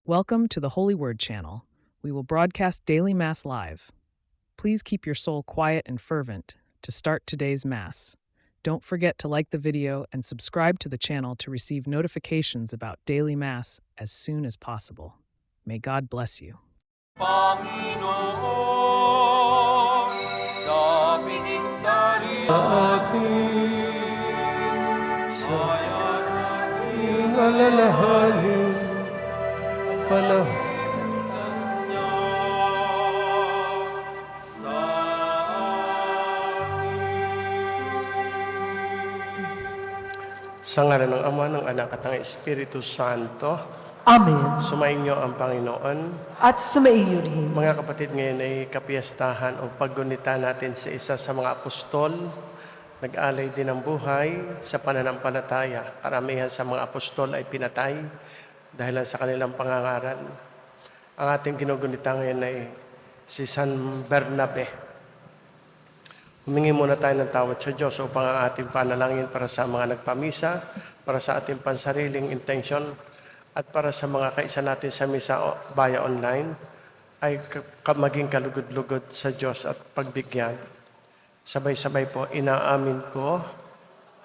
Welcome to the Holy Word channel. We will broadcast daily Mass live. Please keep your soul quiet and fervent to start today's Mass. Don't forget to like the video and subscribe to the channel to receive notifications about daily Mass as soon as possible. May God bless you. Panginoon, sa pininsarin Sa ating alalahanin, panahon niya sa sa ngalan ng Ama, ng Anak at ng Espiritu Santo. Amen. Sumainyo ang Panginoon. At sumaiyo rin. Mga kapatid, ngayon ay kapiyastahan o paggunita natin sa isa sa mga apostol. Nag-alay din ng buhay sa pananampalataya. Karamihan sa mga apostol ay pinatay dahil sa kanilang pangangaral. Ang ating ginugunita ngayon ay si San Bernabe. Humingi muna tayo ng tawad sa Diyos upang ang ating panalangin para sa mga nagpamisa, para sa ating pansariling intensyon, at para sa mga kaisa natin sa misa via online, ay maging kalugod-lugod sa Diyos at pagbigyan. Sabay-sabay po, inaamin ko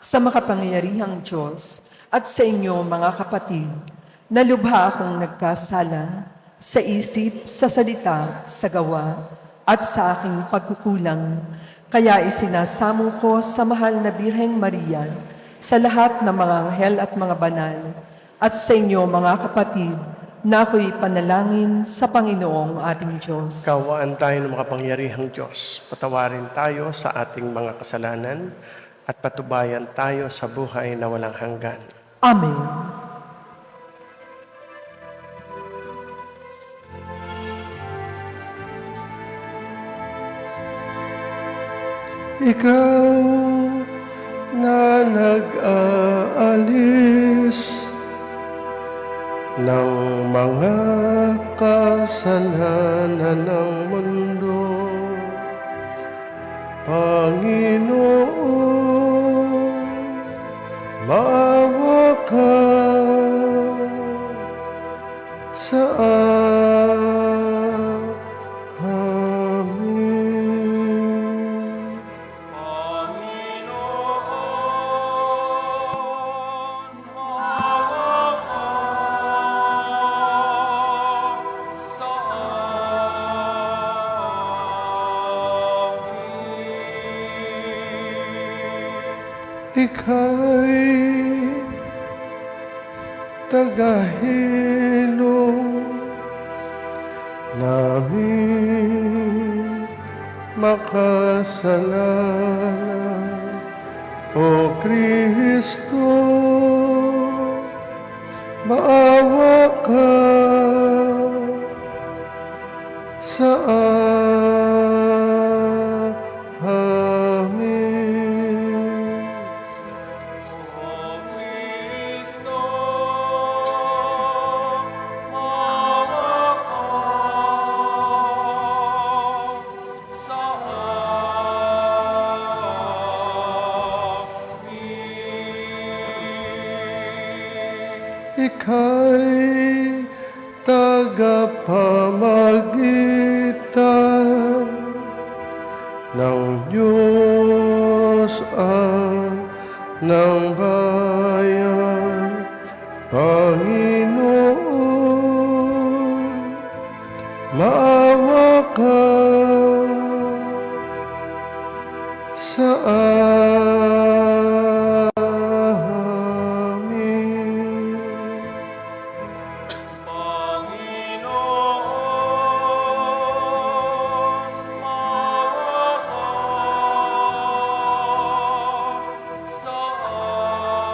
Sa makapangyarihang Diyos at sa inyo mga kapatid, na lubha akong nagkasala sa isip, sa salita, sa gawa, at sa aking pagkukulang. Kaya isinasamo ko sa mahal na Birheng Maria, sa lahat ng mga anghel at mga banal, at sa inyo mga kapatid, na ako'y panalangin sa Panginoong ating Diyos. kawaan tayo ng makapangyarihang Diyos. Patawarin tayo sa ating mga kasalanan at patubayan tayo sa buhay na walang hanggan. Amen. Ikaw na nag-aalis ng mga kasalanan ng mundo, Panginoon, maawa ka sa amin. Panginoon, maawa ka sa amin. Ika'y tagahilom namin makasalanan. O Kristo, maawa ka sa amin. O Kristo, maawa ka sa amin. Ika'y tagapamagitan ng Diyos at ng bayan. Panginoon, maawa ka sa amin. Panginoon, maawa ka sa amin.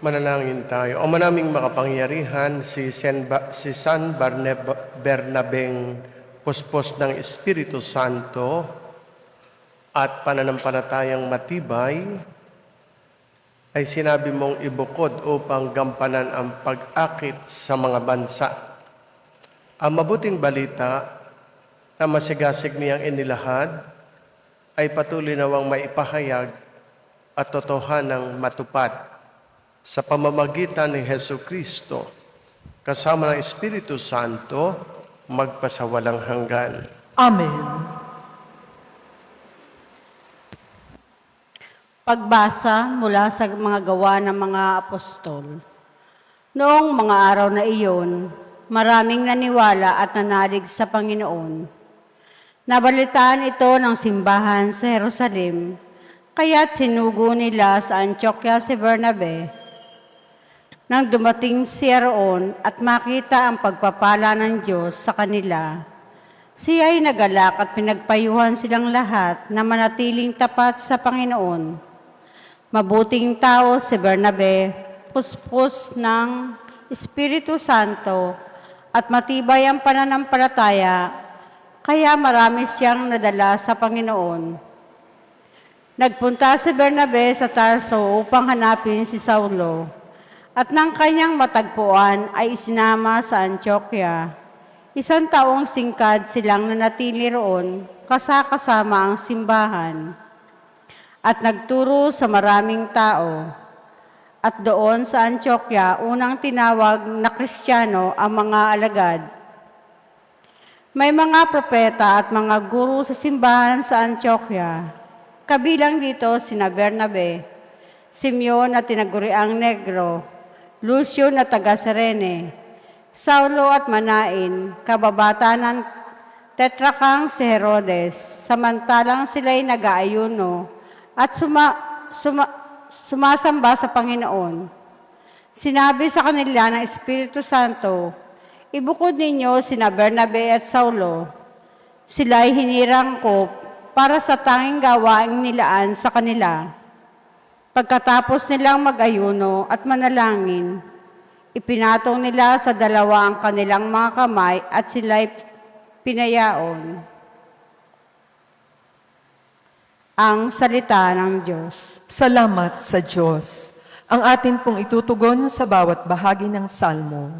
Manalangin tayo. O manaming makapangyarihan, si San Bernabeng puspos ng Espiritu Santo at pananampalatayang matibay, ay sinabi mong ibukod upang gampanan ang pag-akit sa mga bansa. Ang mabuting balita na masigasig niyang inilahad ay patuloy nawang maipahayag at totohanang matupad sa pamamagitan ni Hesu Kristo kasama ng Espiritu Santo magpasawalang hanggan. Amen. Pagbasa mula sa mga gawa ng mga apostol. Noong mga araw na iyon, maraming naniwala at nanalig sa Panginoon. Nabalitaan ito ng simbahan sa Jerusalem, kaya't sinugo nila sa Antioquia si Bernabe. Nang dumating siya roon at makita ang pagpapala ng Diyos sa kanila, siya ay nagalak at pinagpayuhan silang lahat na manatiling tapat sa Panginoon. Mabuting tao si Bernabe, puspos ng Espiritu Santo at matibay ang pananampalataya, kaya marami siyang nadala sa Panginoon. Nagpunta si Bernabe sa Tarso upang hanapin si Saulo, at nang kanyang matagpuan ay isinama sa Antioquia. 1 taong singkad silang nanatili roon, kasama ang simbahan, at nagturo sa maraming tao. At doon sa Antioquia, unang tinawag na Kristiyano ang mga alagad. May mga propeta at mga guro sa simbahan sa Antioquia. Kabilang dito sina Bernabe, Simeon na tinaguriang Negro, Lucio na taga Cirene, Saulo at Manain, kababata ng tetrakang si Herodes, samantalang sila'y nag-aayuno at sumasamba sa Panginoon. Sinabi sa kanila ng Espiritu Santo, ibukod ninyo sina Bernabe at Saulo. Sila'y hinirang ko para sa tanging gawaing nilaan sa kanila. Pagkatapos nilang mag-ayuno at manalangin, ipinatong nila sa dalawa ang kanilang mga kamay at sila'y pinayaon. Ang salita ng Diyos. Salamat sa Diyos. Ang atin pong itutugon sa bawat bahagi ng salmo.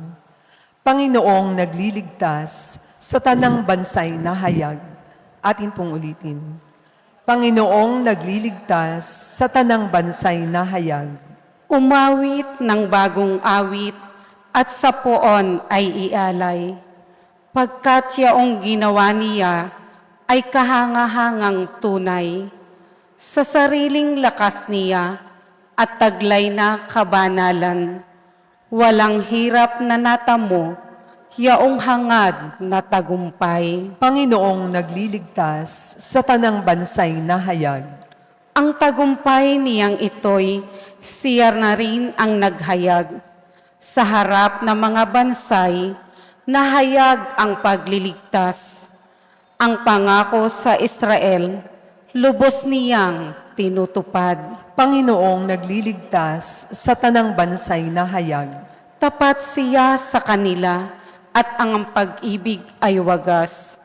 Panginoong nagliligtas sa tanang bansay na hayag. Atin pong ulitin. Panginoong nagliligtas sa tanang bansay na hayag. Umawit ng bagong awit at sa poon ay ialay. Pagkat yaong ginawa niya ay kahangahangang tunay. Sa sariling lakas niya at taglay na kabanalan, walang hirap na natamo, yaong hangad na tagumpay. Panginoong nagliligtas sa tanang bansay na hayag. Ang tagumpay niyang ito'y siya na rin ang naghayag. Sa harap ng mga bansay, nahayag ang pagliligtas. Ang pangako sa Israel, lubos niyang tinutupad. Panginoong nagliligtas sa tanang bansay na hayag. Tapat siya sa kanila at ang pag-ibig ay wagas.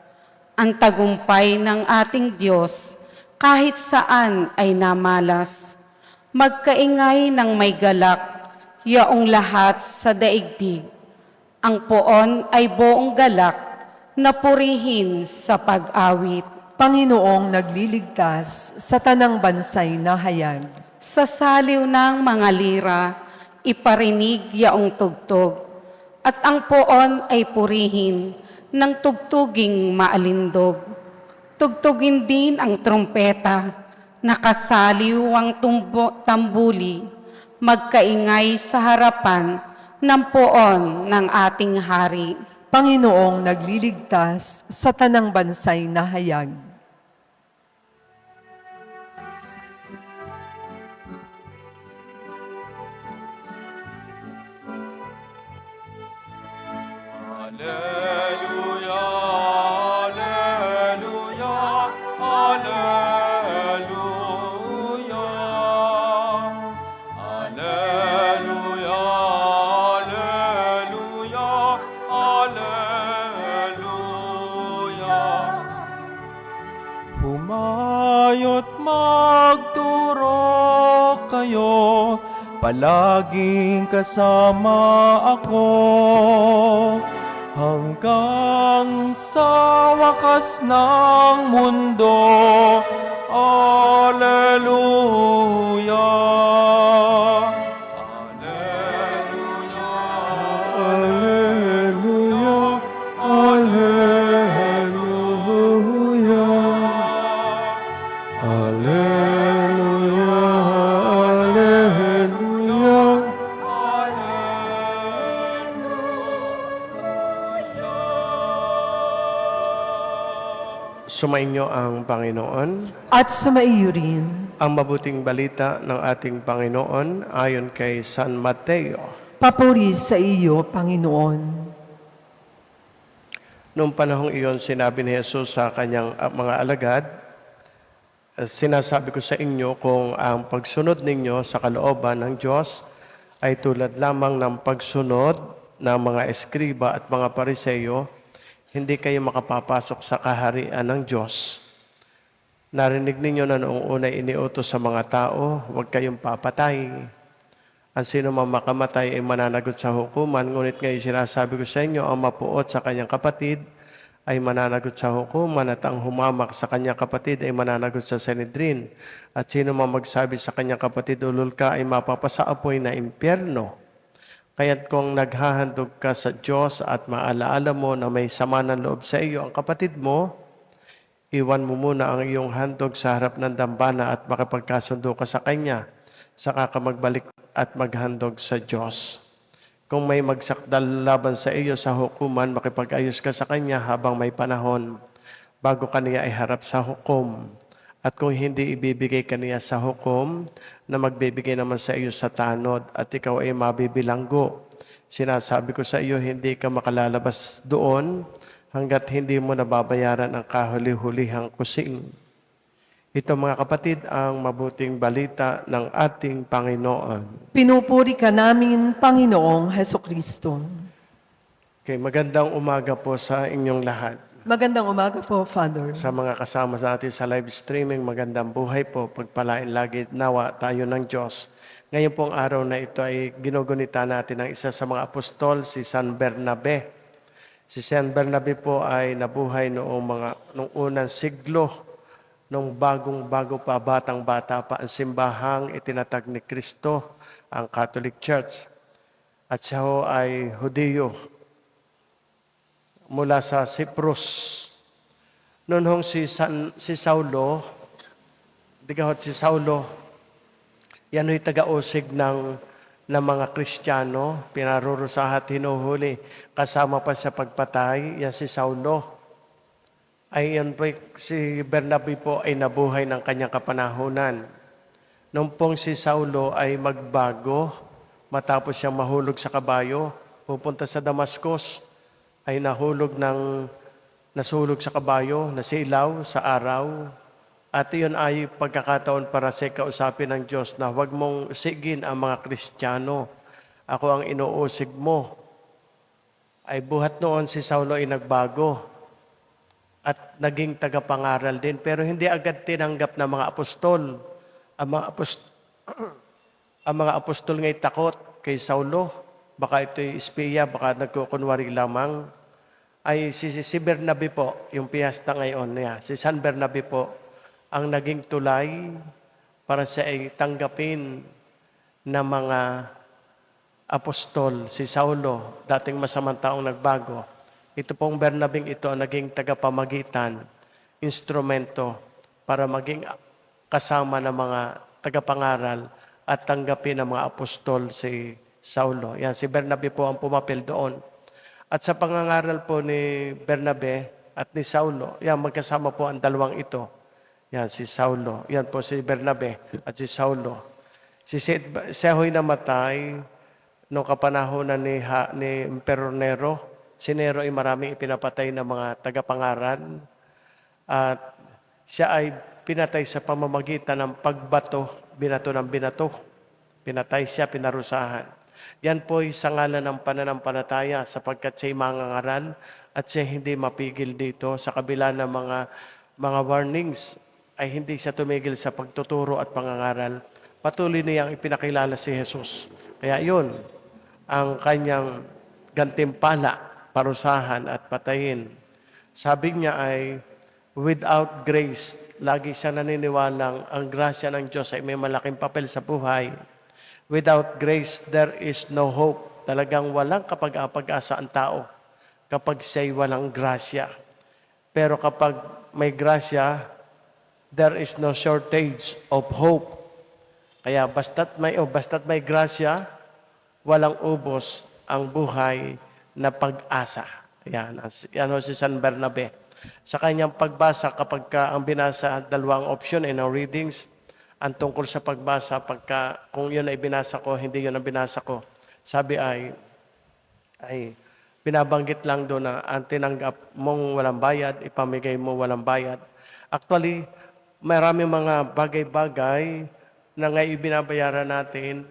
Ang tagumpay ng ating Diyos kahit saan ay namalas. Magkaingay ng may galak, yaong lahat sa daigdig. Ang poon ay buong galak na purihin sa pag-awit. Panginoong nagliligtas sa tanang bansay na hayag. Sa saliw ng mga lira, iparinig yaong tugtog, at ang poon ay purihin ng tugtuging maalindog. Tugtugin din ang trompeta, nakasaliw ang tambuli, magkaingay sa harapan ng poon ng ating hari. Panginoong nagliligtas sa tanang bansay na hayag. Alleluia, alleluia, alleluia. Alleluia, alleluia, alleluia. Humayo't magturo kayo, palaging kasama ako, hanggang sa wakas ng mundo, Alleluia. Alleluia. Alleluia. Alleluia. Alleluia. Sumainyo ang Panginoon. At sumaiyo rin. Ang mabuting balita ng ating Panginoon ayon kay San Mateo. Papuri sa iyo, Panginoon. Noong panahong iyon, sinabi ni Jesus sa kanyang mga alagad, sinasabi ko sa inyo kung ang pagsunod ninyo sa kalooban ng Diyos ay tulad lamang ng pagsunod ng mga eskriba at mga pariseyo, hindi kayo makapapasok sa kaharian ng Diyos. Narinig ninyo na noong una iniutos sa mga tao, huwag kayong papatay. Ang sino man makamatay ay mananagot sa hukuman, ngunit ngayon sinasabi ko sa inyo, ang mapuot sa kanyang kapatid ay mananagot sa hukuman at ang humamak sa kanyang kapatid ay mananagot sa Sanhedrin. At sino man magsabi sa kanyang kapatid, ulol ka, ay mapapasaapoy na impyerno. Kaya't kung naghahandog ka sa Diyos at maalaala mo na may sama ng loob sa iyo ang kapatid mo, iwan mo muna ang iyong handog sa harap ng dambana at makapagkasundo ka sa Kanya, saka ka magbalik at maghandog sa Diyos. Kung may magsakdal laban sa iyo sa hukuman, makipag-ayos ka sa Kanya habang may panahon, bago ka niya ay harap sa hukom. At kung hindi ibibigay ka niya sa hukom, na magbibigay naman sa iyo sa tanod at ikaw ay mabibilanggo. Sinasabi ko sa iyo, hindi ka makalalabas doon hanggat hindi mo nababayaran ang kahuli-hulihang kusing. Ito mga kapatid, ang mabuting balita ng ating Panginoon. Pinupuri ka namin, Panginoong Heso Kristo. Okay, magandang umaga po sa inyong lahat. Magandang umaga po, Father. Sa mga kasama natin sa live streaming, magandang buhay po. Pagpalain lagi nawa tayo ng Diyos. Ngayon pong araw na ito ay ginugunita natin ang isa sa mga apostol, si San Bernabe. Si San Bernabe po ay nabuhay noong unang siglo, noong bago pa, batang-bata pa ang simbahang itinatag ni Kristo, ang Catholic Church. At siya ho ay Hudiyo mula sa Cyprus. Noon hong si Saulo, yan ho'y taga-usig ng mga Kristiyano, pinarurusahan at hinuhuli. Kasama pa sa pagpatay, yan si Saulo. Ay yan po, si Bernabe po ay nabuhay ng kanyang kapanahunan. Noong pong si Saulo ay magbago, matapos siyang mahulog sa kabayo, pupunta sa Damascus, ay nasulog sa kabayo, nasilaw sa araw. At iyon ay pagkakataon para sa kausapin ng Diyos na huwag mong sigin ang mga Kristiyano. Ako ang inuusig mo. Ay buhat noon si Saulo ay nagbago at naging tagapangaral din. Pero hindi agad tinanggap ng mga apostol. Ang mga apostol ngay takot kay Saulo. Baka ito'y espiya, baka nagkukunwari lamang. Ay si Bernabe po, yung piyesta ngayon niya, si San Bernabe po, ang naging tulay para sa ay tanggapin ng mga apostol. Si Saulo, dating masamang taong nagbago. Ito pong Bernabeng ito ang naging tagapamagitan, instrumento para maging kasama ng mga tagapangaral at tanggapin ng mga apostol si Saulo. Yan, si Bernabe po ang pumapil doon. At sa pangangaral po ni Bernabe at ni Saulo, yan, magkasama po ang dalawang ito. Yan, si Saulo. Yan po si Bernabe at si Saulo. Siya ho'y namatay noong kapanahonan ni Emperor Nero. Si Nero ay maraming ipinapatay ng mga tagapangaral. At siya ay pinatay sa pamamagitan ng pagbato, binato ng binato. Pinatay siya, pinarusahan. Yan po ay sa ngalan ng pananampalataya sapagkat siya'y mangangaral at siya hindi mapigil dito sa kabila ng mga warnings ay hindi siya tumigil sa pagtuturo at pangangaral. Patuloy niyang ipinakilala si Jesus. Kaya yun, ang kanyang gantimpala, parusahan at patayin. Sabi niya ay without grace, lagi siya naniniwalang ang grasya ng Diyos ay may malaking papel sa buhay. Without grace, there is no hope. Talagang walang kapag-asa ang tao kapag siya'y walang grasya. Pero kapag may grasya, there is no shortage of hope. Kaya basta't may grasya, walang ubos ang buhay na pag-asa. Yan si San Bernabe. Sa kanyang pagbasa, kapag ang binasa, dalawang option in our readings, ang tungkol sa pagbasa, kung yun ay binasa ko, hindi yun ang binasa ko. Sabi ay binabanggit lang doon na ang tinanggap mong walang bayad, ipamigay mo walang bayad. Actually, marami mga bagay-bagay na ngayon binabayaran natin,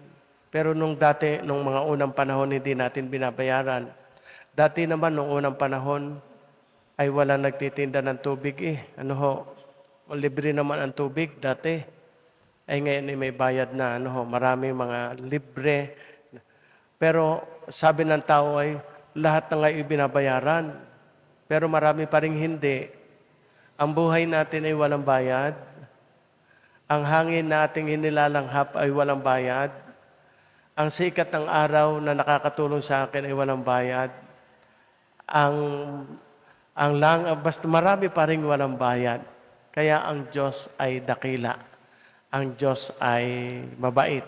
pero nung mga unang panahon, hindi natin binabayaran. Dati naman, nung unang panahon, ay wala nagtitinda ng tubig libre naman ang tubig dati. Ay ngayon ay may bayad na, maraming mga libre. Pero sabi ng tao ay, lahat na ngayon binabayaran. Pero marami pa rin hindi. Ang buhay natin ay walang bayad. Ang hangin nating inilalanghap ay walang bayad. Ang sikat ng araw na nakakatulong sa akin ay walang bayad. Basta marami pa rin walang bayad. Kaya ang Diyos ay dakila. Ang Diyos ay mabait.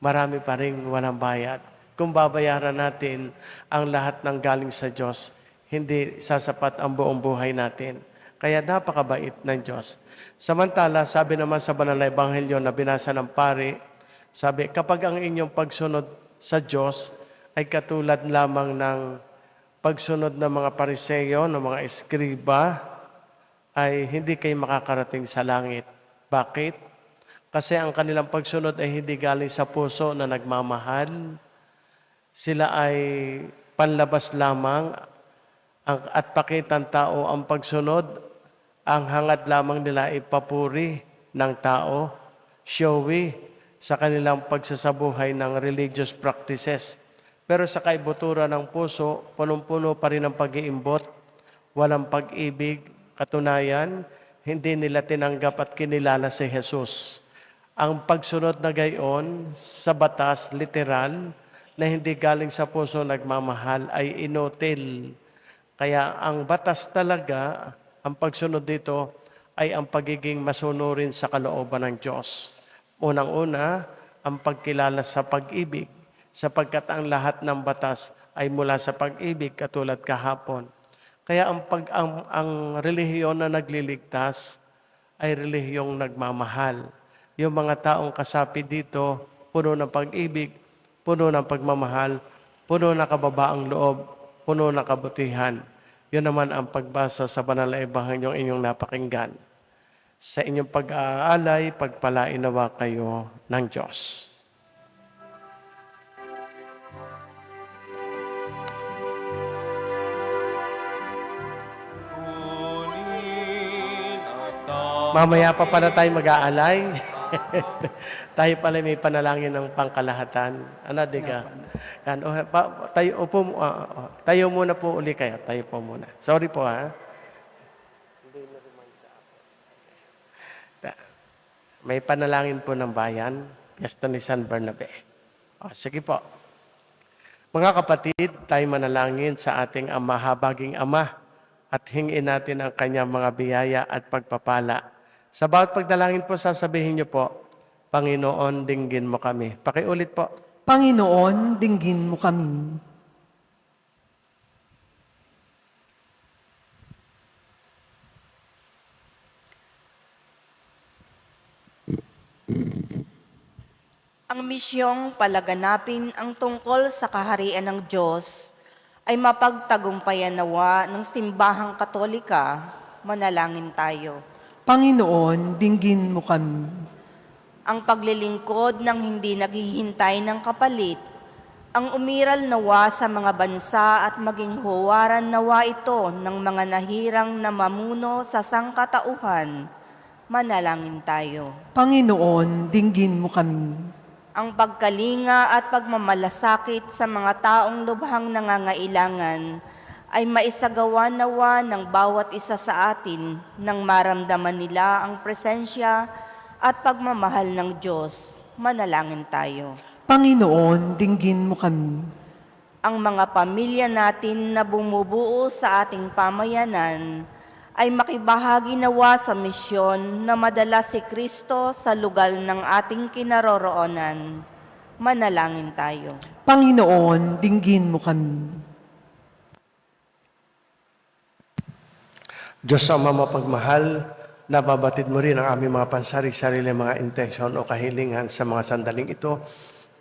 Marami pa rin walang bayad. Kung babayaran natin ang lahat ng galing sa Diyos, hindi sasapat ang buong buhay natin. Kaya napakabait ng Diyos. Samantala, sabi naman sa banal na ebanghelyo na binasa ng pari, sabi, kapag ang inyong pagsunod sa Diyos ay katulad lamang ng pagsunod ng mga Pariseo, ng mga eskriba, ay hindi kayo makakarating sa langit. Bakit? Kasi ang kanilang pagsunod ay hindi galing sa puso na nagmamahal. Sila ay panlabas lamang at pakitang tao ang pagsunod. Ang hangad lamang nila ay papuri ng tao, showy sa kanilang pagsasabuhay ng religious practices. Pero sa kaibuturan ng puso, punong-puno pa rin ang pag-iimbot, walang pag-ibig, katunayan, hindi nila tinanggap at kinilala si Jesus. Ang pagsunod na gayon sa batas, literal, na hindi galing sa puso nagmamahal, ay inutil. Kaya ang batas talaga, ang pagsunod dito, ay ang pagiging masunurin sa kalooban ng Diyos. Unang-una, ang pagkilala sa pag-ibig, sapagkat ang lahat ng batas ay mula sa pag-ibig katulad kahapon. Kaya ang relihiyon na nagliligtas ay relihiyong nagmamahal. Yung mga taong kasapi dito, puno ng pag-ibig, puno ng pagmamahal, puno ng kababaang loob, puno ng kabutihan. Yun naman ang pagbasa sa banal na ebanghelyo inyong napakinggan. Sa inyong pag-aalay, pagpalain nawa kayo ng Diyos. Mamaya pa pala tayo mag-aalay. Tayo pala may panalangin ng pangkalahatan. Diga? Yan, tayo muna po uli kayo. Tayo po muna. Sorry po ha. May panalangin po ng bayan. Piyesta ni San Bernabe. Sige po. Mga kapatid, tayo manalangin sa ating mahabaging Ama at hingin natin ang kanyang mga biyaya at pagpapala. Sa bawat pagdalangin po, sasabihin niyo po, Panginoon, dinggin mo kami. Pakiulit po. Panginoon, dinggin mo kami. Ang misyong palaganapin ang tungkol sa kaharian ng Diyos ay mapagtagumpayan nawa ng simbahang Katolika. Manalangin tayo. Panginoon, dinggin mo kami. Ang paglilingkod ng hindi naghihintay ng kapalit, ang umiral nawa sa mga bansa at maging huwaran nawa ito ng mga nahirang na mamuno sa sangkatauhan. Manalangin tayo. Panginoon, dinggin mo kami. Ang pagkalinga at pagmamalasakit sa mga taong lubhang nangangailangan ay maisagawa nawa ng bawat isa sa atin nang maramdaman nila ang presensya at pagmamahal ng Diyos. Manalangin tayo. Panginoon, dinggin mo kami. Ang mga pamilya natin na bumubuo sa ating pamayanan ay makibahagi nawa sa misyon na madala si Kristo sa lugar ng ating kinaroroonan. Manalangin tayo. Panginoon, dinggin mo kami. Diyos ang mapagmahal, nababatid mo rin ang aming mga pansari-sarili mga intensyon o kahilingan sa mga sandaling ito.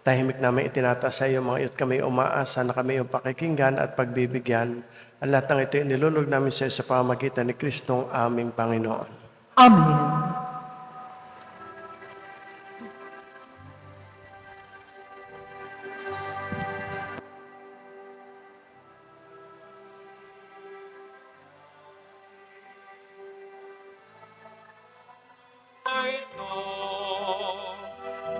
Tahimik namin itinataas sa iyo mga iyot kami umaasa na kami iyong pakikinggan at pagbibigyan. Ang lahat ng ito inilulog namin sa iyo sa pamamagitan ni Kristong aming Panginoon. Amen.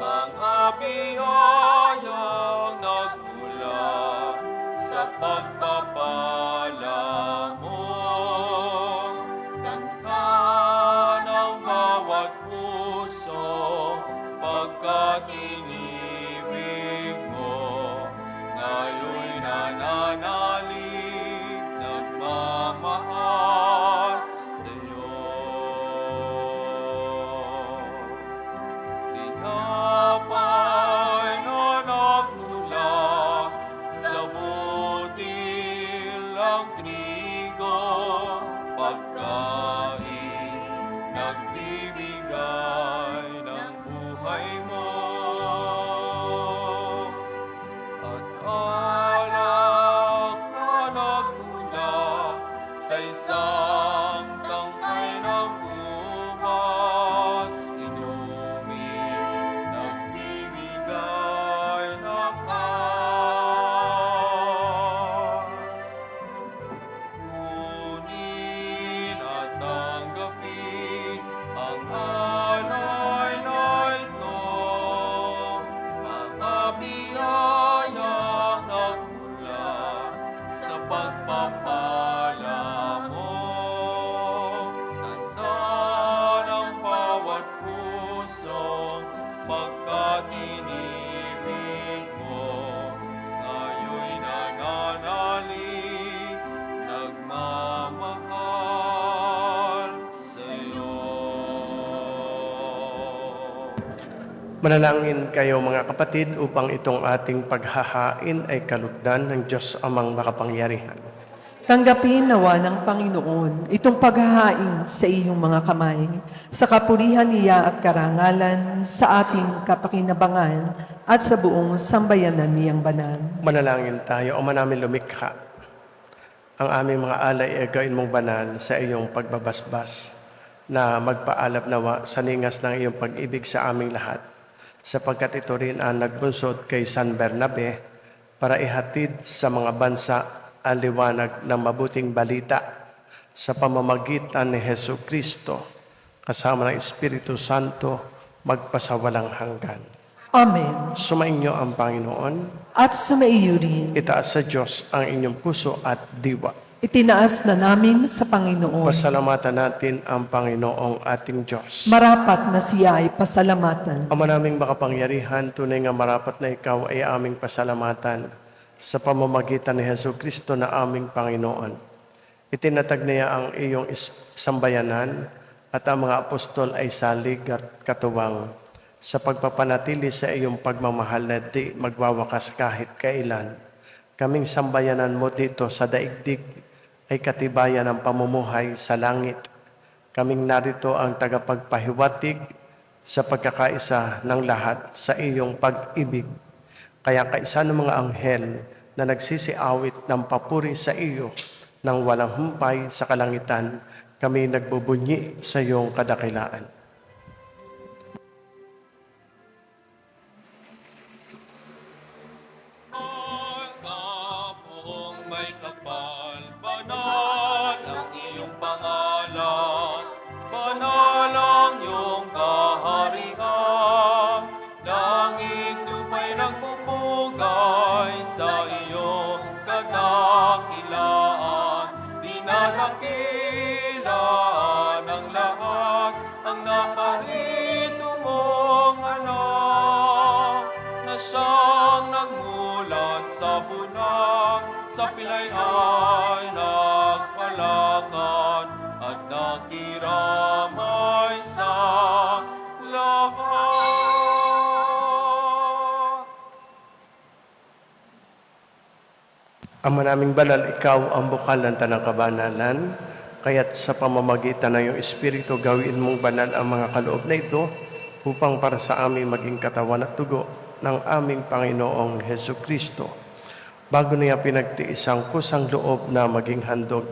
Mga biyayang nagmula sa pagpapala mo. Tanda ng bawat puso pagkat inibig mo. Ngayon'y nananalig, nagmamahal sa'yo. Tinapay na nagmula sa butilang trigo, pagkain nagbibigay ng buhay mo. At alak na nagmula sa isang tangkay ng ubas, inumin, nagbibigay ng lakas. Kunin at tanggapin ang alay na ito, mga biyayang nagmula sa pagpapala mo. Tanda ng bawat puso pagkat inibig mo. Ngayon'y nananalig, nagmamahal sa'yo. Manalangin kayo mga kapatid upang itong ating paghahain ay kalugdan ng Diyos amang makapangyarihan. Tanggapin nawa ng Panginoon itong paghahain sa iyong mga kamay, sa kapurihan niya at karangalan, sa ating kapakinabangan at sa buong sambayanan niyang banal. Manalangin tayo, Ama namin lumikha. Ang aming mga alay ay gawin mong banal sa iyong pagbabasbas na magpaalab nawa sa ningas ng iyong pag-ibig sa aming lahat, sapagkat ito rin ang nagbunsod kay San Bernabe para ihatid sa mga bansa ang liwanag ng mabuting balita sa pamamagitan ni Hesu Kristo kasama ng Espiritu Santo magpasawalang hanggan. Amen. Sumainyo ang Panginoon. At sumaiyo rin. Itaas sa Diyos ang inyong puso at diwa. Itinaas na namin sa Panginoon. Pasalamatan natin ang Panginoong ating Diyos. Marapat na siya ay pasalamatan. Ama naming makapangyarihan, tunay nga marapat na ikaw ay aming pasalamatan sa pamamagitan ni Hesu Kristo na aming Panginoon. Itinatag niya ang iyong sambayanan at ang mga apostol ay salig at katuwang sa pagpapanatili sa iyong pagmamahal na di magwawakas kahit kailan. Kaming sambayanan mo dito sa daigdig ay katibayan ng pamumuhay sa langit. Kaming narito ang tagapagpahiwatig sa pagkakaisa ng lahat sa iyong pag-ibig. Kaya kaisa ng mga anghel na nagsisiawit ng papuri sa iyo nang walang humpay sa kalangitan, kami nagbubunyi sa iyong kadakilaan. Kapong may kapal, banal ang iyong pangalan, banal ang iyong kaharian, langit lupa'y nagpupugay sa iyong kadakilaan. sa pilay ay nagpalakad at nakiramay sa lahat. Ama naming banal, ikaw ang bukal ng tanang kabanalan, kaya't sa pamamagitan ng iyong Espiritu, gawin mong banal ang mga kaloob na ito upang para sa amin maging katawan at dugo ng aming Panginoong Heso Kristo. Bago niya pinagtiis ang kusang loob na maging handog,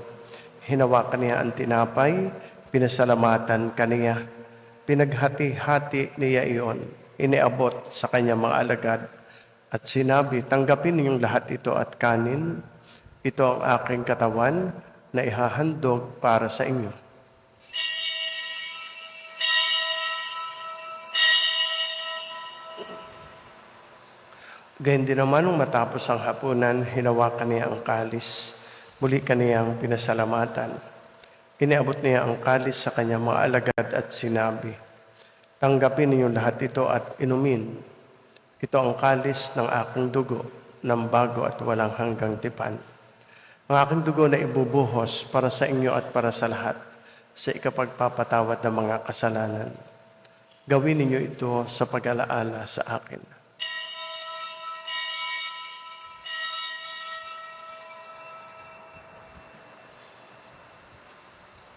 hinawakan niya ang tinapay, pinasalamatan kaniya, pinaghati-hati niya iyon, iniabot sa kanyang mga alagad, at sinabi, tanggapin ninyong lahat ito at kanin. Ito ang aking katawan na ihahandog para sa inyo. Gayun din naman nung matapos ang hapunan, hinawakan niya ang kalis. Muli kaniyang pinasalamatan. Iniabot niya ang kalis sa kanyang mga alagad at sinabi, tanggapin ninyong lahat ito at inumin. Ito ang kalis ng aking dugo, ng bago at walang hanggang tipan. Ang aking dugo na ibubuhos para sa inyo at para sa lahat, sa ikapagpapatawad ng mga kasalanan. Gawin ninyo ito sa pag-alaala sa akin.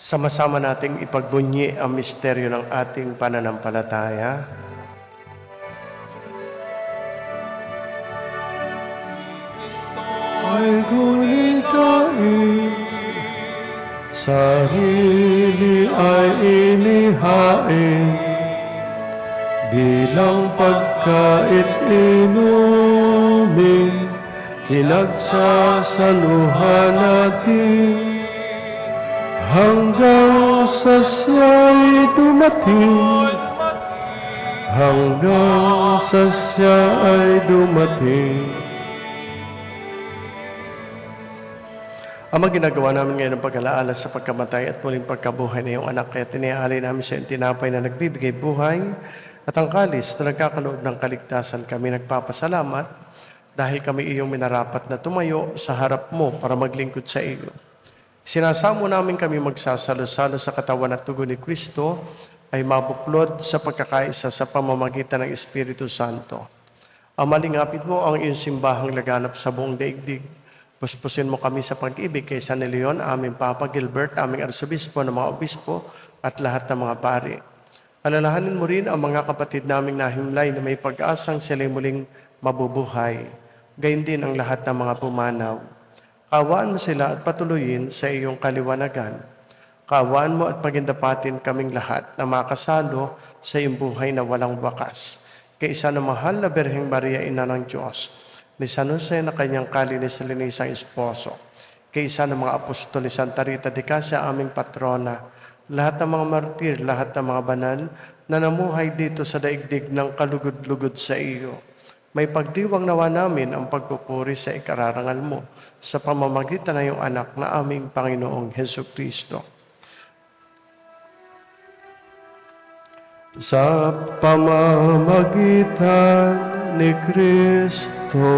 Sama-sama nating ipagbunyi ang misteryo ng ating pananampalataya. Ay gunitain, sarili ay inihain, bilang pagkait inumin, pinagsasaluhan natin, hanggang sa siya'y dumating, hanggang sa siya'y dumating. Ama, ginagawa namin ngayon ang pag-alaala sa pagkamatay at muling pagkabuhay na iyong anak. Kaya tinihali namin sa iyong tinapay na nagbibigay buhay at ang kalis na nagkakaloob ng kaligtasan. Kami nagpapasalamat dahil kami iyong minarapat na tumayo sa harap mo para maglingkod sa iyo. Sinasamo namin kami magsasalo-salo sa katawan at tugon ni Kristo ay mabuklod sa pagkakaisa sa pamamagitan ng Espiritu Santo. Ama, lingapin mo ang iyong simbahang laganap sa buong daigdig. Puspusin mo kami sa pag-ibig kay San Leon, aming Papa Gilbert, aming Arsobispo, ng mga obispo at lahat ng mga pari. Alalahanin mo rin ang mga kapatid naming nahimlay na may pag-asang sila'y muling mabubuhay. Gayun din ang lahat ng mga pumanaw. Kaawaan mo sila at patuloyin sa iyong kaliwanagan. Kaawaan mo at pagindapatin kaming lahat na makasalo sa iyong buhay na walang wakas. Kay isa na mahal na Birheng Maria, Ina ng Diyos, ni San Jose na kanyang kalinis sa linisang esposo, kay isa ng mga apostol ni Santa Rita de Casia, aming patrona, lahat ng mga martir, lahat ng mga banal na namuhay dito sa daigdig ng kalugod-lugod sa iyo. May pagdiwang nawa namin ang pagpupuri sa ikararangal mo sa pamamagitan ng iyong anak na aming Panginoong Heso Kristo. Sa pamamagitan ni Kristo,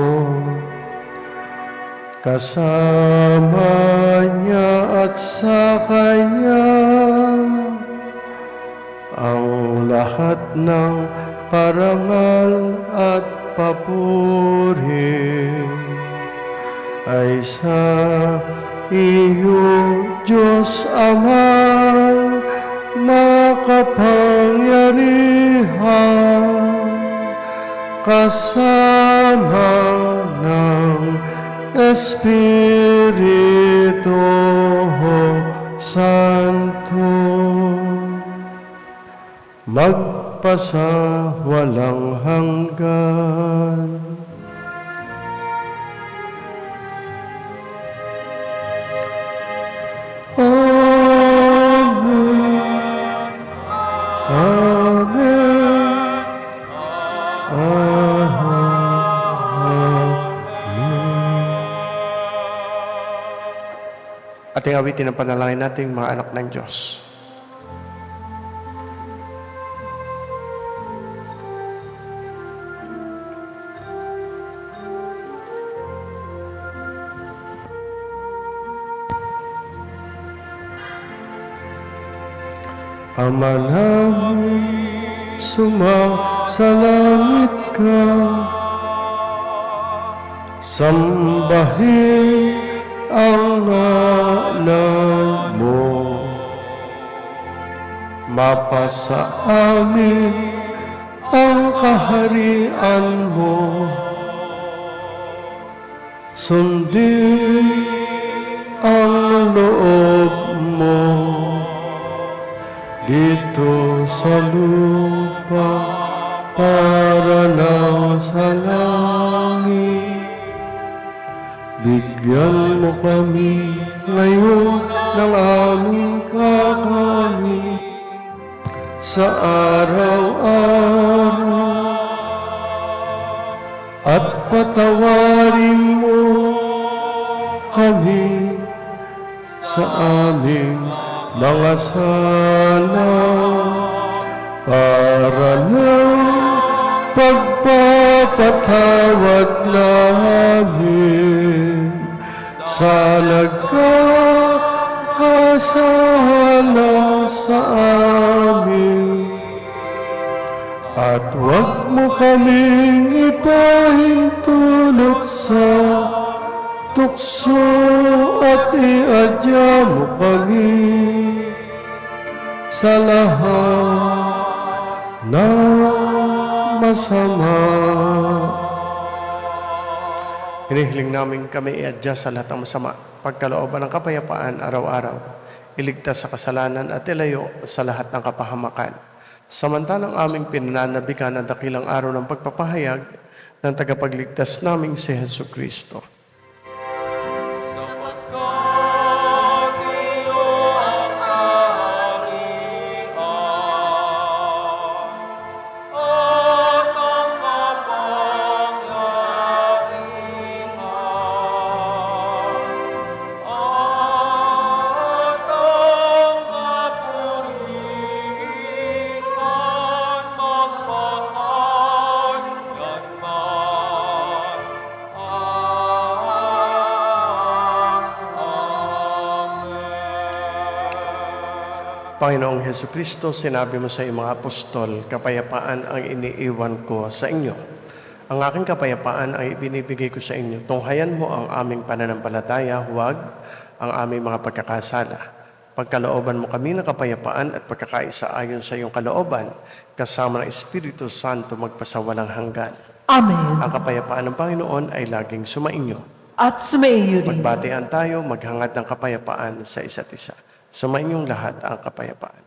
kasama niya at sa Kanya, ang lahat ng parangal at papuri ay sa iyo, Diyos Amang makapangyarihan, kasama ng Espiritu Santo, magpasa walang hanggan. Amen. Amen. Ating awitin ang panalangin nating mga anak ng Diyos. Ama namin, sumasalangit ka. Sambahin ang ngalan mo. Mapasa amin ang kaharian mo. Sundin ang loob mo dito sa lupa para nang sa langit. Bigyan mo kami ngayon ng aming kakanin sa araw-araw, at patawarin mo kami sa aming mga sala para ng pagpapatawad namin sa nagkakasala sa amin. At huwag mo kaming ipahintulot sa tukso, at iadya mo kami sa lahat ng masama. Hinihiling namin kami iadya sa lahat ng masama, pagkalooban ng kapayapaan araw-araw, iligtas sa kasalanan at ilayo sa lahat ng kapahamakan. Samantalang aming pinananabikan ang dakilang araw ng pagpapahayag ng tagapagligtas naming si Hesu Kristo. Sapagkat iyo ang kaharian at ang kapangyarihan at ang kapurihan magpakailanman. Amen. Panginoong Hesu Kristo, sinabi mo sa iyong mga apostol, kapayapaan ang iniiwan ko sa inyo. Ang aking kapayapaan ay ibinibigay ko sa inyo. Tunghayan mo ang aming pananampalataya, huwag ang aming mga pagkakasala. Pagkalooban mo kami ng kapayapaan at pagkakaisa ayon sa iyong kalooban, kasama ng Espiritu Santo magpasawalang hanggan. Amen. Ang kapayapaan ng Panginoon ay laging sumainyo. At sumaiyo rin. Magbatean tayo, maghangad ng kapayapaan sa isa't isa. Sumainyong lahat ang kapayapaan.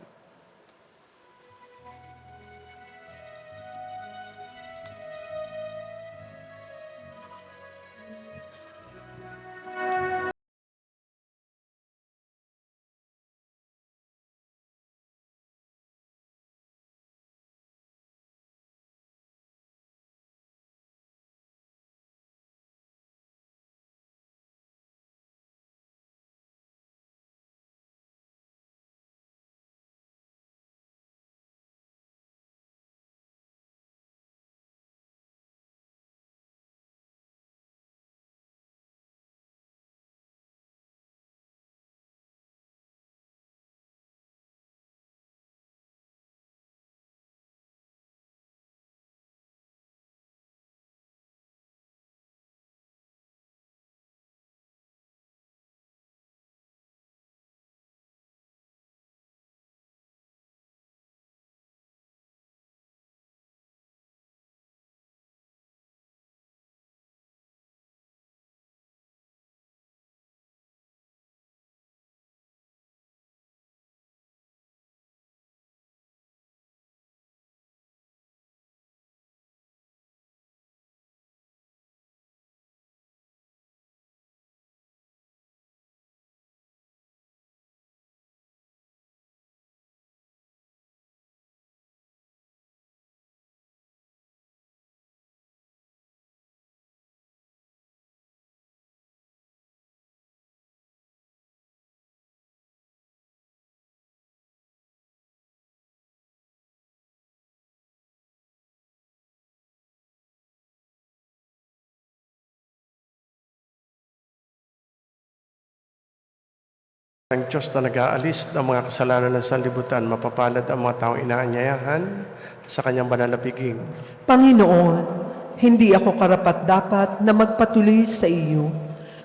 Ang Diyos na nag-aalis ng mga kasalanan ng sanlibutan, mapapalad ang mga taong inaanyayahan sa kanyang banal na piging. Panginoon, hindi ako karapat-dapat na magpatuloy sa iyo,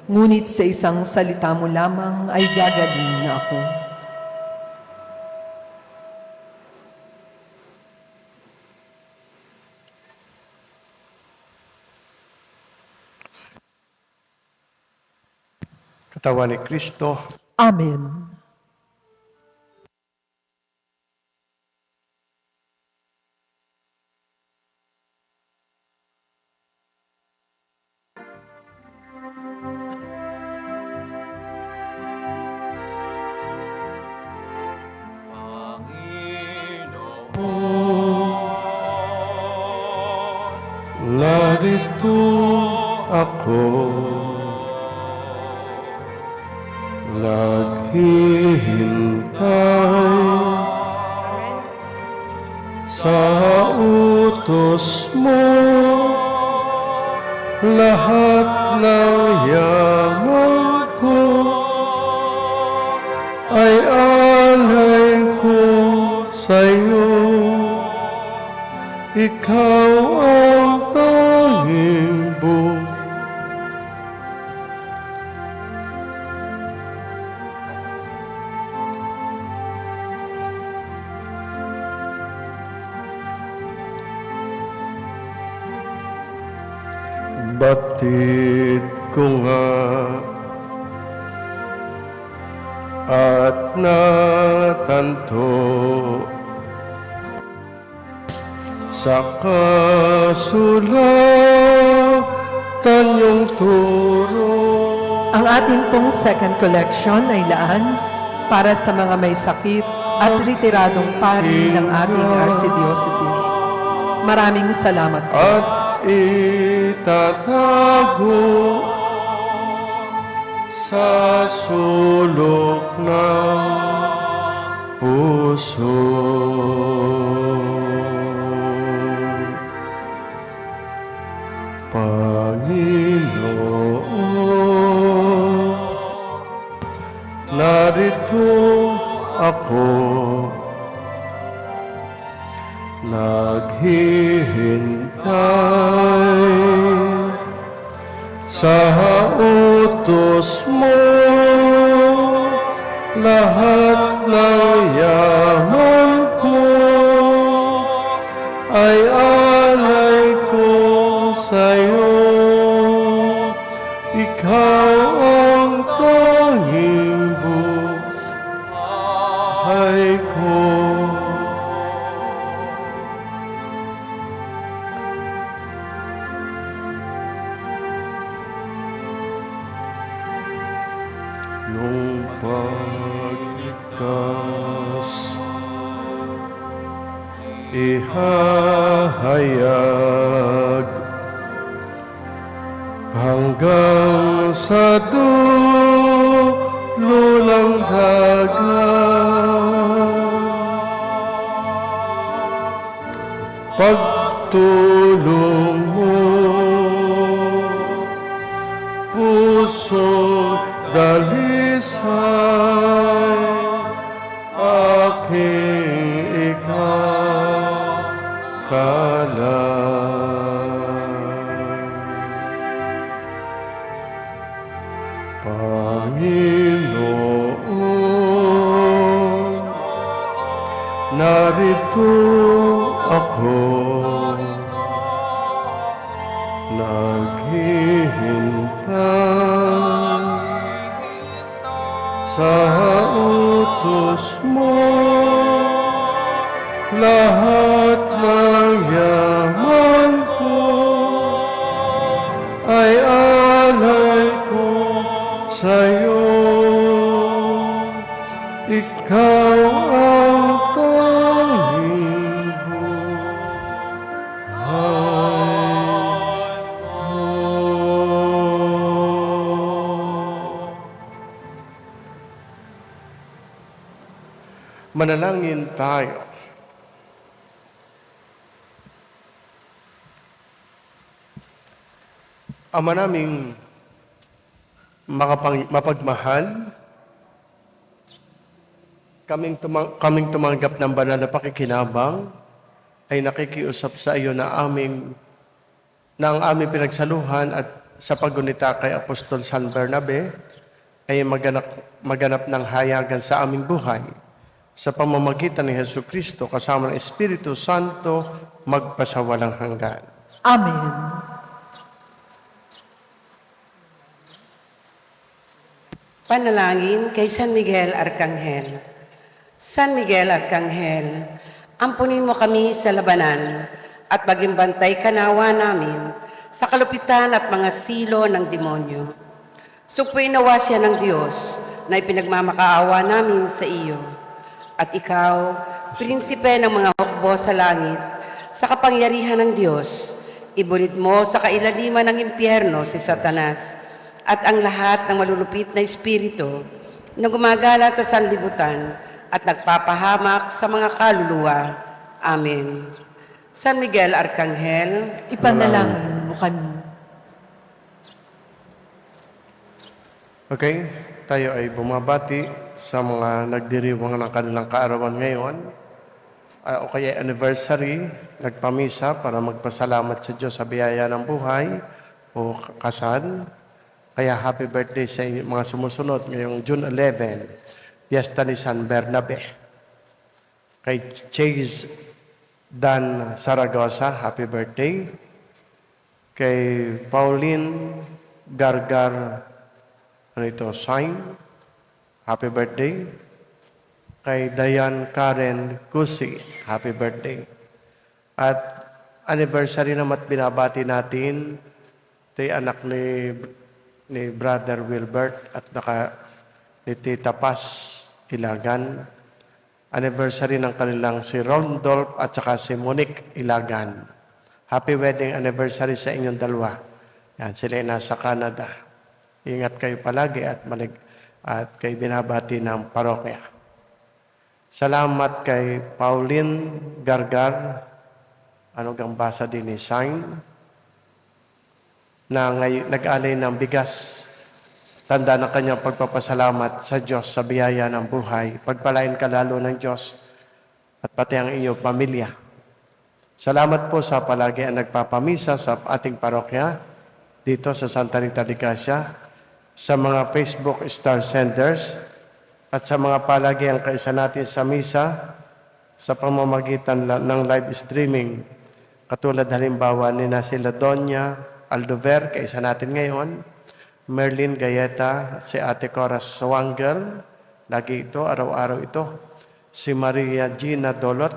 ngunit sa isang salita mo lamang ay gagaling na ako. Katawan ni Kristo, Amen. narito ako, naghihintay sa utos mo. Lahat ng yaman ko ay alay ko sa'yo. Ikaw ang tanging buhay. Batid ko nga at natanto sa kasulatan yung turo. Ang ating pong second collection ay laan para sa mga may sakit at retiradong pari ng ating archdiocese. Maraming salamat po. At itatago sa sulok ng puso. Panginoon, narito ako, naghihintay sa utos mo. Lahat ng yaman ko ay alay ko sa'yo. Ikaw ang tanging buhay ko. Yung pagligtas ihahayag hanggang sa dulo ng dagat. Pagtulong mo, pusong dalisay, aking ikakalay. Panginoon, narito ako, naghihintay sa utos mo. Lahat ng yaman ko ay alay ko sa'yo. Ikaw ang tanging buhay ko. Manalangin tayo. Ama naming mapagmahal, kaming tumanggap ng banal na pakikinabang ay nakikiusap sa iyo na ang aming pinagsaluhan at sa paggunita kay Apostol San Bernabe ay maganap ng hayagan sa aming buhay sa pamamagitan ni Hesu Kristo kasama ng Espiritu Santo magpasawalang hanggan. Amen. Panalangin kay San Miguel Arcangel. San Miguel Arcangel, ampunin mo kami sa labanan at maging bantay kanawa namin sa kalupitan at mga silo ng demonyo. Sugpuin nawa siya ng Diyos na ipinagmamakaawa namin sa iyo. At ikaw, prinsipe ng mga hukbo sa langit, sa kapangyarihan ng Diyos, ibulid mo sa kailaliman ng impyerno si Satanas at ang lahat ng malulupit na espiritu na gumagala sa sanlibutan at nagpapahamak sa mga kaluluwa. Amen. San Miguel Arcangel, Ipanalangin mo kami. Okay, tayo ay bumabati sa mga nagdiriwang ng kanilang kaarawan ngayon. O kaya anniversary, nagpamisa para magpasalamat sa Diyos sa biyaya ng buhay o kasal. Kaya happy birthday sa inyo, mga sumusunod ngayong June 11, Fiesta ni San Bernabe. Kay Chase Dan Saragosa, happy birthday. Kay Pauline Gargar, Sain, happy birthday. Kay Diane Karen Kusi, happy birthday. At anniversary naman binabati natin, ito yung anak ni Brother Wilbert at ni Tita Paz Ilagan. Anniversary ng kanilang si Rondolph at saka si Monique Ilagan. Happy wedding anniversary sa inyong dalawa. Yan, sila ay nasa Canada. Ingat kayo palagi at kayo binabati ng parokya. Salamat kay Pauline Gargar, basa din ni Shine, na nag-alay ng bigas. Tanda ng kanyang pagpapasalamat sa Diyos sa biyaya ng buhay. Pagpalain ka lalo ng Diyos at pati ang iyong pamilya. Salamat po sa palagi ang nagpapamisa sa ating parokya dito sa Santa Rita de Gracia, sa mga Facebook star senders, at sa mga palagi ang kaisa natin sa misa sa pamamagitan ng live streaming. Katulad halimbawa ni sila Doña Aldover, kaisa natin ngayon, Merlin Gayeta, si Ate Cora Swanger, lagi ito, araw-araw ito, si Maria Gina Dolot,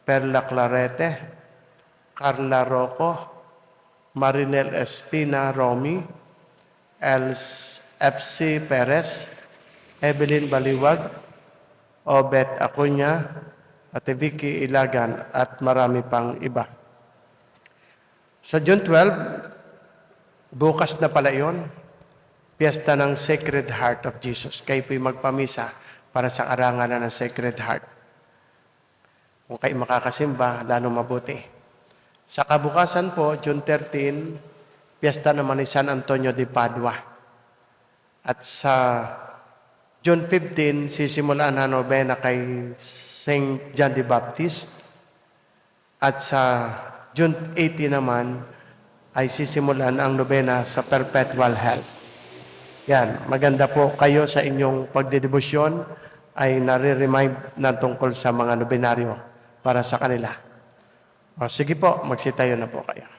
Perla Clarete, Carla Rocco, Marinel Espina Romy, FC Perez, Evelyn Baliwag, Obet Acuña, Ate Vicky Ilagan, at marami pang iba. Sa June 12, bukas na pala yun, piyesta ng Sacred Heart of Jesus. Kayo po'y magpamisa para sa karangalan ng Sacred Heart. Kung kayo makakasimba, lalo mabuti. Sa kabukasan po, June 13, piyesta naman ni San Antonio de Padua. At sa June 15, sisimulan na nobena kay St. John the Baptist. At sa June 18 naman, ay sisimulan ang nobena sa Perpetual Health. Yan, maganda po kayo sa inyong pagdedebosyon ay nare-remind na tungkol sa mga nobenaryo para sa kanila. O, sige po, magsitayo na po kayo.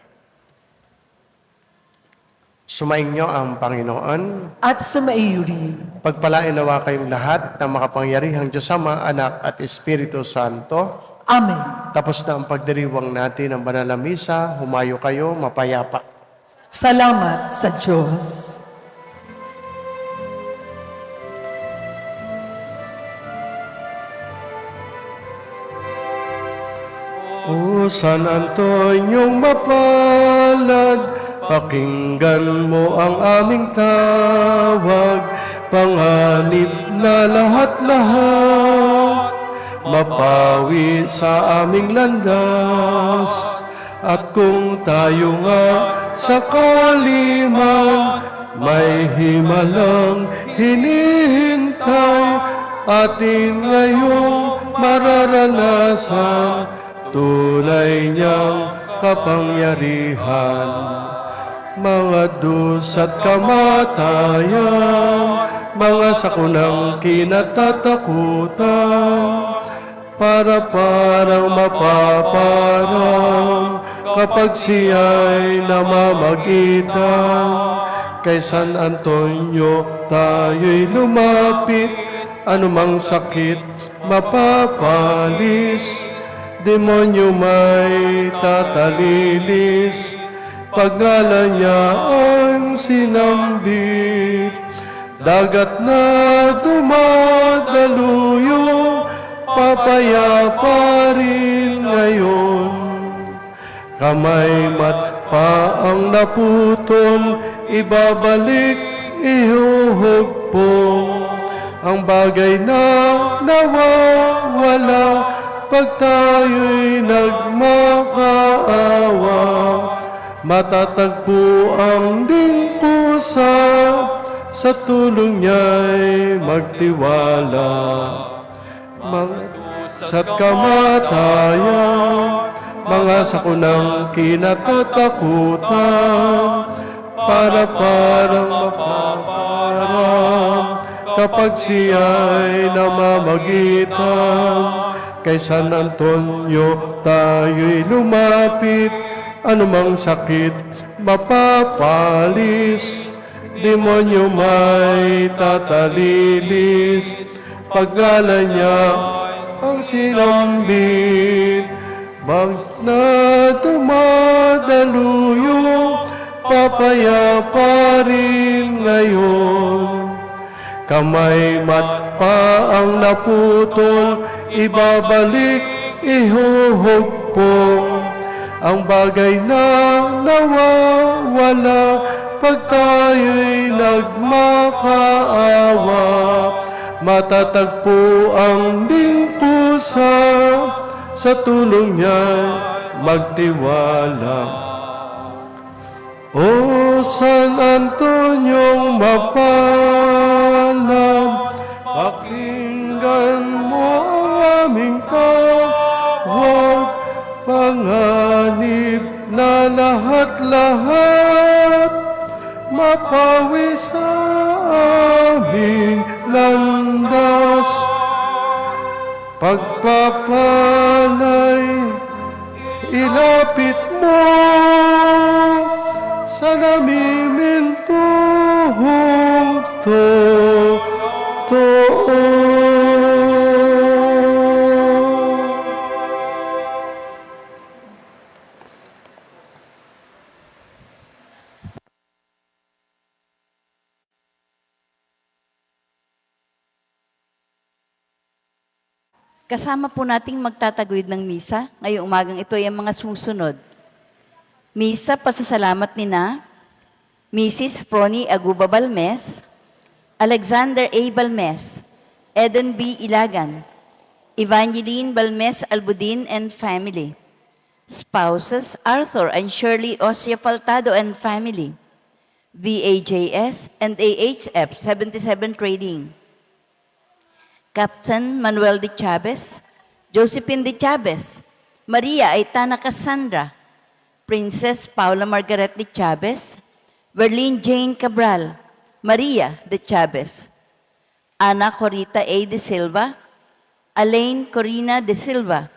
Sumainyo ang Panginoon. At sumaiyo rin. Pagpalain nawa kayong lahat ng makapangyarihang Diyos Ama, Anak at Espiritu Santo. Amen. Tapos na ang pagdiriwang natin ng banal na misa, humayo kayo mapayapa. Salamat sa Diyos. O San Antonyong mapalad, pakinggan mo ang aming tawag, panganib na lahat-lahat, mapawi sa aming landas. At kung tayo nga sa kaliman, may himalang hinihintay, atin ngayong mararanasan tunay niyang kapangyarihan. Mga dus at kamatayan, mga sakunang kinatatakutan, parang mapaparang kapag siya'y namamagitan. Kay San Antonio tayo'y lumapit, anumang sakit mapapalis, demonyo may tatalilis, pagngala niya ang sinambit. Dagat na dumadaluyong, papayapa rin ngayon. Kamay mat pa ang naputol, ibabalik, ihuhugpong. Ang bagay na nawawala, pag tayo'y nagmakaawa, matatagpo ang dingkusa, sa tulong niya'y magtiwala. Mga sa't kamatayan, mga sakunang kinatatakutan, parang mapaparang kapag siya'y namamagitan. Kay San Antonio tayo'y lumapit, anumang sakit mapapalis, demonyo may tatalilis, pagngala niya ang sinambit. Bag na dumadaluyong, papayapa rin ngayon. Kamay mat pa ang naputol, ibabalik, ihuhugpong. Ang bagay na nawawala, pag tayo'y nagmakaawa, matatagpo ang lingkusa, sa tulong niya magtiwala. O San Antoniong mapalad, pakinggan mo ang aming tawag, panganib na lahat-lahat, mapawi sa aming landas. Pagpapalay, ilapit mo sa namimintuhong totoo. Kasama po nating magtataguyod ng misa. Ngayong umagang ito ay ang mga susunod. Misa, pasasalamat nina Mrs. Prony Aguba Balmes, Alexander A. Balmes, Eden B. Ilagan, Evangeline Balmes Albudin and family. Spouses Arthur and Shirley Osia Faltado and family. VAJS and AHF 77 Trading. Captain Manuel de Chavez, Josephine de Chavez, Maria Aitana Cassandra, Princess Paula Margaret de Chavez, Verlene Jane Cabral, Maria de Chavez, Ana Corita A. de Silva, Alain Corina de Silva,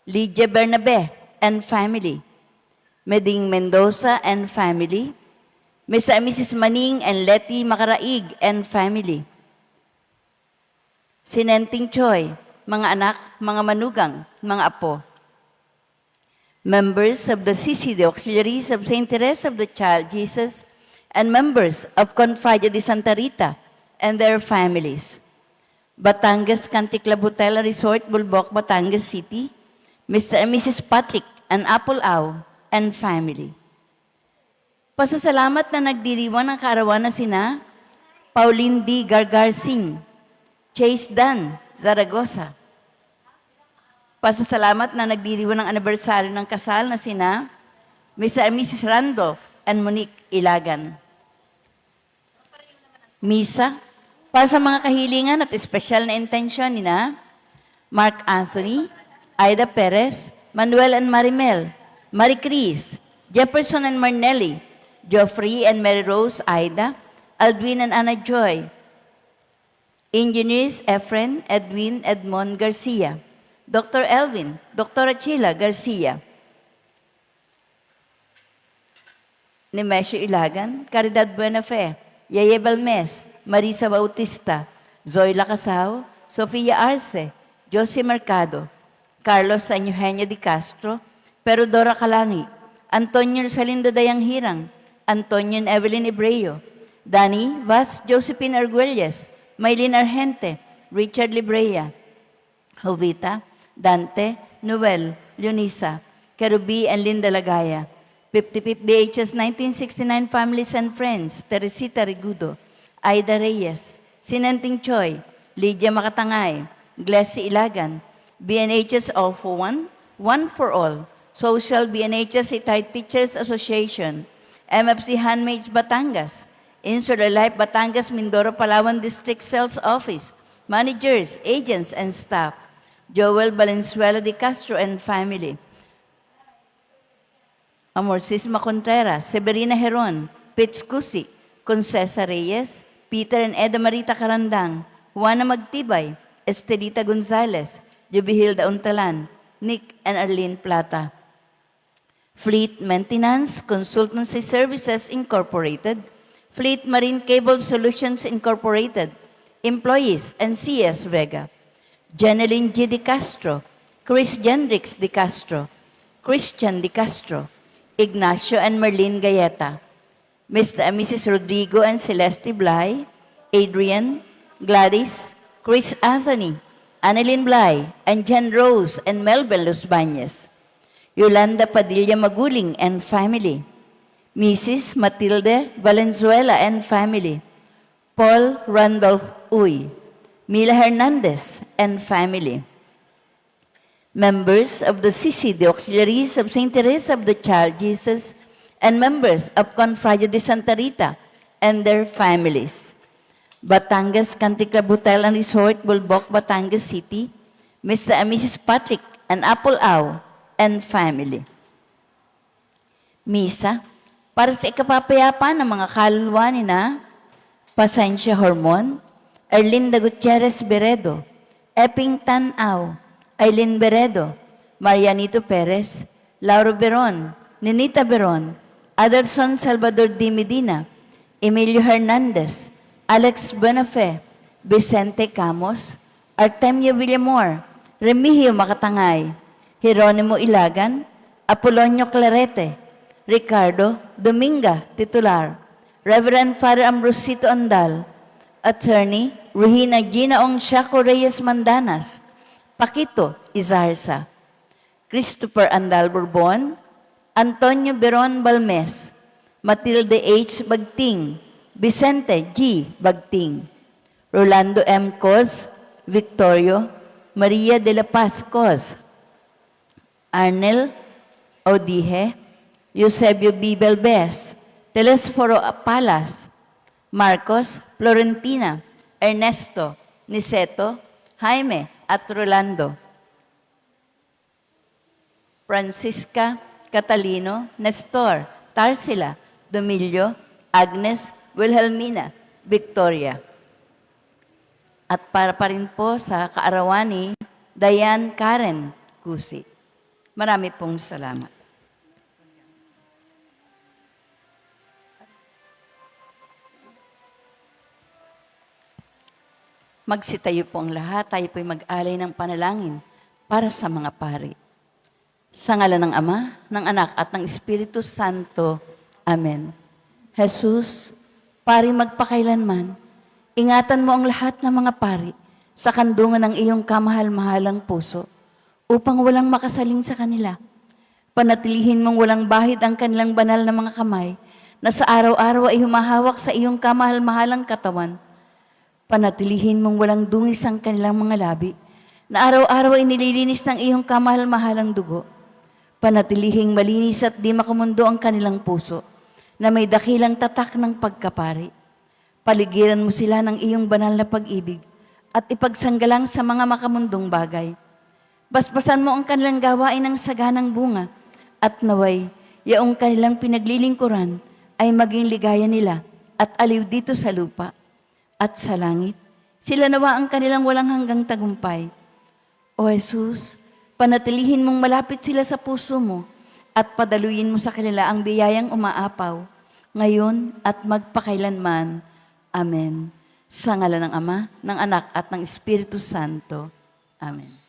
Lydia Bernabe and family, Meding Mendoza and family, Miss and Mrs. Maning and Letty Macaraig and family, Sinenting Choi, mga anak, mga manugang, mga apo. Members of the CCD Auxiliaries of St. Teresa of the Child Jesus, and members of Confradia de Santa Rita and their families. Batangas Canticlabutela Resort, Bulbok, Batangas City, Mr. and Mrs. Patrick and Apple Au and family. Pasasalamat na nagdiriwan ng kaarawan na sina Pauline D. Gargar Singh, Chase Dan, Zaragoza. Pasasalamat na nagdiriwan ng anibersaryo ng kasal na sina Mr. and Mrs. Randolph and Monique Ilagan. Misa, Para sa mga kahilingan at espesyal na intensyon ni na Mark Anthony, Aida Perez, Manuel and Marimel, Marie Cris, Jefferson and Marnelli, Geoffrey and Mary Rose Aida, Aldwin and Anna Joy, Engineers Efren, Edwin, Edmond Garcia, Dr. Elvin, Dr. Achila Garcia, Nemesio Ilagan, Caridad Buenafe, Yeye Balmes, Marisa Bautista, Zoila Casao, Sofia Arce, Josie Mercado, Carlos San Eugenio de Castro, Perodora Calangi, Antonio Salindo Dayang Hirang, Antonio and Evelyn Ebreo, Dani Vaz Josephine Arguelles, Maylin Argente, Richard Librea, Jovita, Dante, Noel, Leonisa, Kerubi and Linda Lagaya, 55 BHS 1969 Families and Friends, Teresita Rigudo, Aida Reyes, Sinenting Choi, Lydia Makatangay, Glessy Ilagan, BNHS All for One, One for All, Social BNHS Retired Teachers Association, MFC Handmaids Batangas, Insular Life Batangas Mindoro Palawan District Sales Office, managers, agents, and staff, Joel Valenzuela de Castro and family, Amorcisma Contreras, Severina Heron, Pitz Cusi, Concesa Reyes, Peter and Eda Marita Carandang, Juana Magtibay, Estelita Gonzalez, Jubihilda Untalan, Nick and Arlene Plata. Fleet Maintenance Consultancy Services Incorporated, Fleet Marine Cable Solutions Incorporated, Employees and CS Vega, Jeneline G. De Castro, Chris Gendrix De Castro, Christian De Castro, Ignacio and Merlin Gayeta, Mr. and Mrs. Rodrigo and Celeste Blay, Adrian, Gladys, Chris Anthony, Annalyn Blay, and Jen Rose and Melvin Los Bañez, Yolanda Padilla Maguling and family, Mrs. Matilde Valenzuela and family, Paul Randolph Uy, Mila Hernandez and family. Members of the CC, the Auxiliaries of St. Teresa of the Child Jesus, and members of Confraria de Santa Rita and their families. Batangas Country Club Hotel and Resort, Bulbok, Batangas City, Mr. and Mrs. Patrick and Apple Au and family. Misa, para sa ikapapayapa ng mga kaluluwa ni na Pasensya Hormon, Erlinda Gutierrez Beredo, Epping Tan-Au, Aileen Beredo, Marianito Perez, Lauro Beron, Ninita Beron, Adelson Salvador D. Medina, Emilio Hernandez, Alex Buenafe, Vicente Camos, Artemio Villamor, Remigio Makatangay, Jeronimo Ilagan, Apolonio Clarete, Ricardo Dominga, titular, Reverend Father Ambrosito Andal, Attorney Regina Gina Ong Shaco Reyes Mandanas, Paquito Izarza, Christopher Andal Bourbon, Antonio Beron Balmes, Matilde H. Bagting, Vicente G. Bagting, Rolando M. Cos, Victorio, Maria de la Paz Cos, Arnel Odije, Eusebio B. Belbes, Telesforo Palas, Marcos Florentina, Ernesto Niceto, Jaime at Rolando, Francisca Catalino, Nestor, Tarsila, Domilio, Agnes, Wilhelmina, Victoria. At para pa rin po sa kaarawan ni Diane Karen Cusi. Marami pong salamat. Magsitayo po ang lahat, tayo po'y mag-alay ng panalangin para sa mga pari. Sa ngalan ng Ama, ng Anak at ng Espiritu Santo. Amen. Jesus, pari magpakailanman, ingatan mo ang lahat ng mga pari sa kandungan ng iyong kamahal-mahalang puso upang walang makasaling sa kanila. Panatilihin mong walang bahid ang kanilang banal na mga kamay na sa araw-araw ay humahawak sa iyong kamahal-mahalang katawan. Panatilihin mong walang dungis ang kanilang mga labi na araw-araw ay nililinis ng iyong kamahal-mahalang dugo. Panatilihing malinis at di makamundo ang kanilang puso na may dakilang tatak ng pagkapari. Paligiran mo sila ng iyong banal na pag-ibig at ipagsanggalang sa mga makamundong bagay. Basbasan mo ang kanilang gawain ng saganang bunga at naway, yaong kanilang pinaglilingkuran ay maging ligaya nila at aliw dito sa lupa at sa langit. Sila nawa ang kanilang walang hanggang tagumpay. O Jesus, panatilihin mong malapit sila sa puso mo at padaluyin mo sa kanila ang biyayang umaapaw, ngayon at magpakailanman. Amen. Sa ngalan ng Ama, ng Anak at ng Espiritu Santo. Amen.